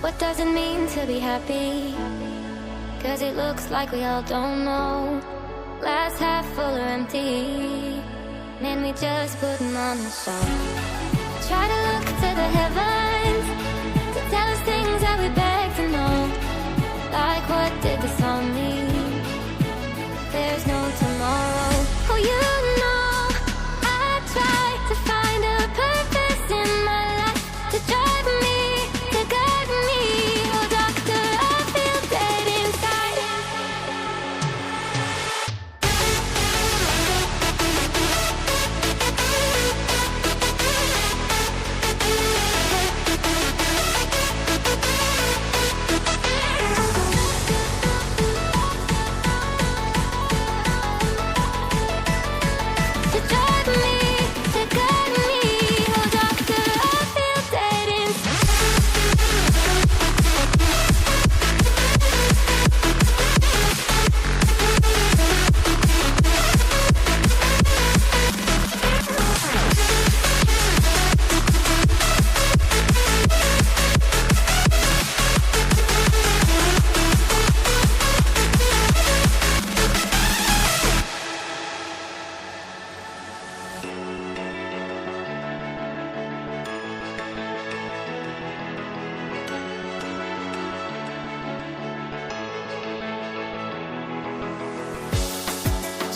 What does it mean to be happy? 'Cause it looks like we all don't know. Glass half full or empty, then we just put them on the show. Try to look to the heavens to tell us things that we beg to know. Like, what did the song mean? There's no tomorrow. Oh, you know, I try to find a purpose in my life to drive me, to guide me. Oh, doctor, I feel dead inside. To drive me, to guide me. Oh, doctor, I feel dead inside.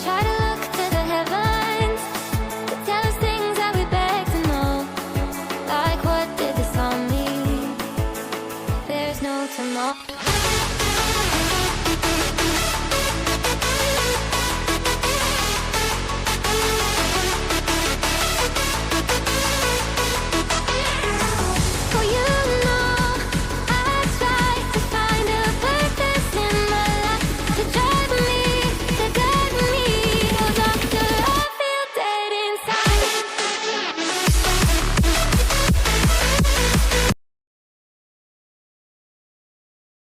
Try to look to the heavens to tell us things that we beg to know. Like, what did the song mean? There's no tomorrow.